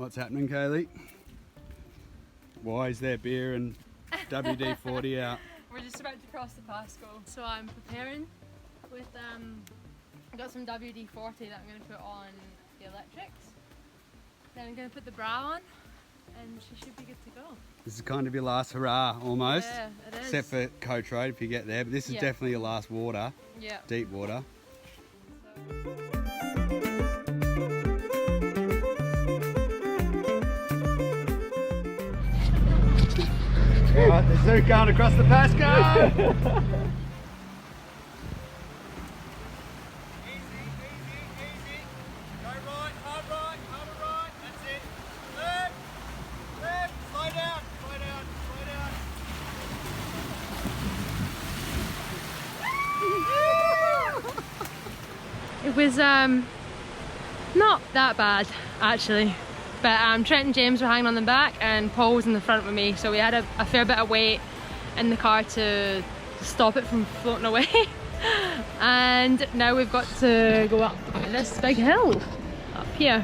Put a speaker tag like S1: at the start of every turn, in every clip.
S1: What's happening, Kaylee? Why is there beer and WD-40 out?
S2: We're just about to cross the Pascoe. So I'm preparing with, I've got some WD-40 that I'm going to put on the electrics. Then I'm going to put the bra on and she should be good to go.
S1: This is kind of your last hurrah, almost.
S2: Yeah, it is.
S1: Except for Coach Road if you get there, but this is definitely your last water.
S2: Yeah.
S1: Deep water. Alright, the zoo going across the Pascoe!
S2: It was not that bad actually, but Trent and James were hanging on the back and Paul was in the front with me, so we had a fair bit of weight in the car to stop it from floating away. And now we've got to go up this big hill up here.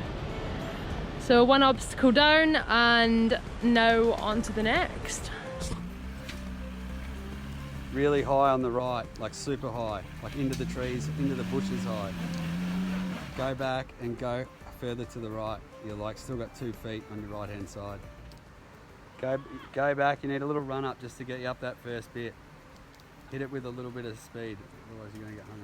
S2: So one obstacle down and now on to the next.
S1: Really high on the right, like super high, like into the trees, into the bushes high. Go back and go further to the right. You're like still got 2 feet on your right hand side. Go back, you need a little run up just to get you up that first bit. Hit it with a little bit of speed, otherwise you're gonna get hung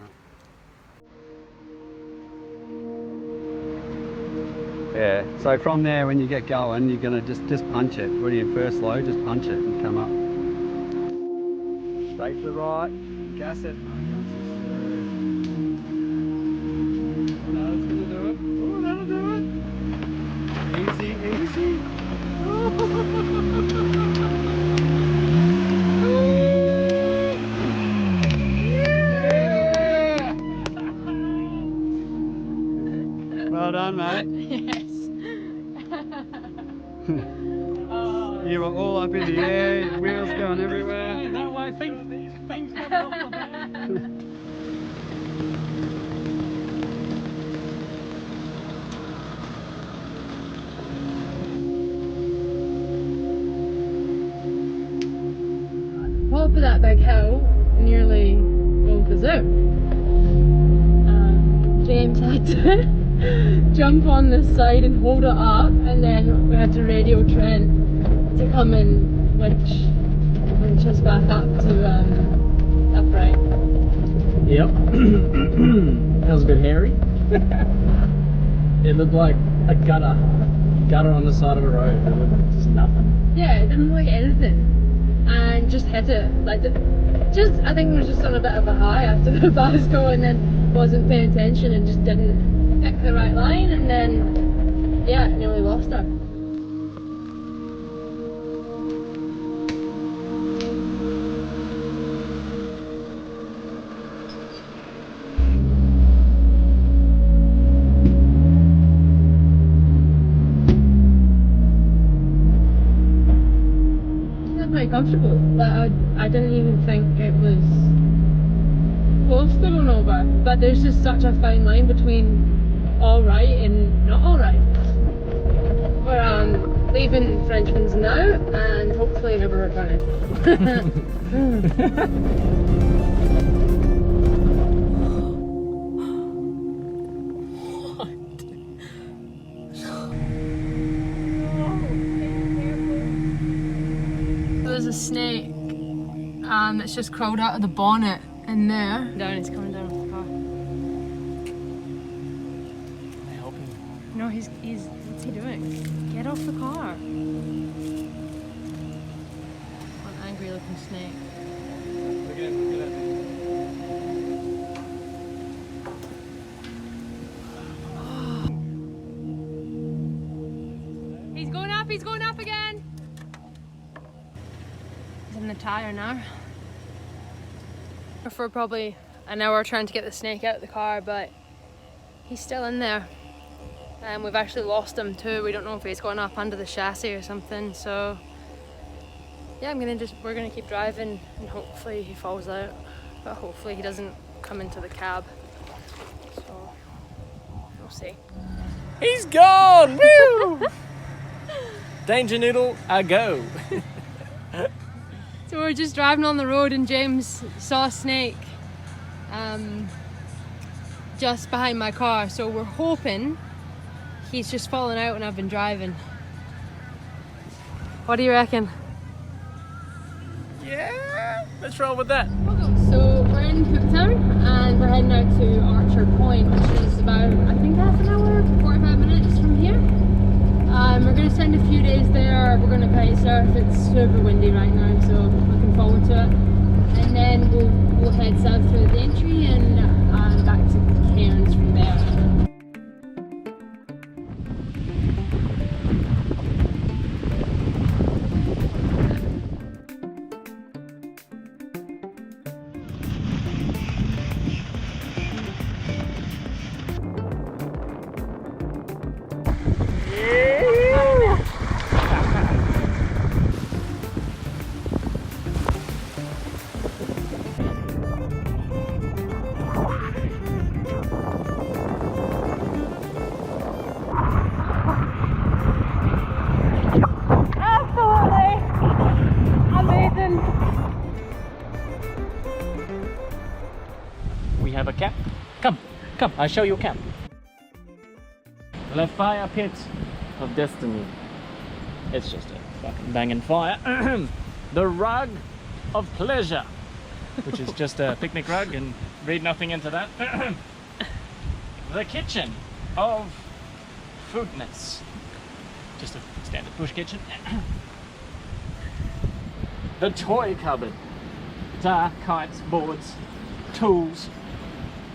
S1: up. Yeah, so from there when you get going, you're gonna just punch it. When you're first low, just punch it and come up. Straight to the right, gas it. Oh, that's gonna do it. Oh, that'll do it. Easy, easy. Yeah. Well done, mate.
S2: Yes.
S1: You were all up in the air, your wheels going everywhere.
S3: That way, things never off the back.
S2: Top of that big hill, nearly over the zoo. James had to jump on this side and hold it up, and then we had to radio Trent to come and winch us back up to upright.
S3: Yep. That was a bit hairy. It looked like a gutter on the side of the road. It was just nothing.
S2: Yeah, it didn't look like anything, and just hit it like I think it was just on a bit of a high after the Pascoe, and then wasn't paying attention and just didn't pick the right line, and then yeah, nearly lost her. Pretty comfortable. Like I didn't even think it was close to going over, but there's just such a fine line between alright and not alright. We're leaving Frenchmans now and hopefully never returning. There's a snake that's just crawled out of the bonnet in there. Down, he's coming down with the car.
S3: Can I help him?
S2: No, he's what's he doing? Get off the car. An angry looking snake. He's going up again. He's in the tyre now. For probably an hour trying to get the snake out of the car, but he's still in there. And we've actually lost him too. We don't know if he's gone up under the chassis or something. So yeah, we're gonna keep driving and hopefully he falls out. But hopefully he doesn't come into the cab. So we'll see.
S3: He's gone! Woo! Danger Noodle, a go.
S2: So we're just driving on the road and James saw a snake just behind my car, so we're hoping he's just fallen out when I've been driving. What do you reckon?
S3: Yeah, let's roll with that.
S2: So we're in Cooktown and we're heading out to Archer Point, which is about, I think, half an hour, 45 minutes from here. We're going to spend a few days there. We're going to kite surf. It's super windy right now, so looking forward to it. And then we'll head south through the Daintree and back to Cairns from there.
S3: We have a camp. Come, I'll show you a camp. The fire pit of destiny. It's just a fucking banging fire. The rug of pleasure, which is just a picnic rug, and read nothing into that. The kitchen of foodness. Just a standard bush kitchen. The toy cupboard. Guitar, kites, boards, tools.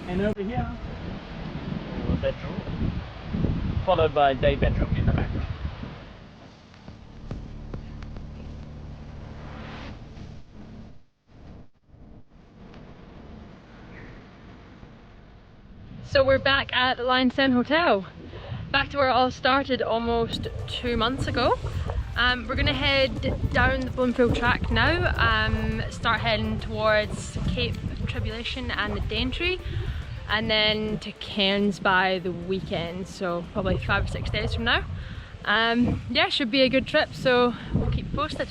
S3: And over here, a bedroom, followed by a day bedroom in the background.
S2: So we're back at Lionstown Hotel, back to where it all started almost 2 months ago. We're going to head down the Frenchmans Track now, start heading towards Cape Tribulation and the Daintree, and then to Cairns by the weekend, so probably 5 or 6 days from now. Yeah, should be a good trip, so we'll keep you posted.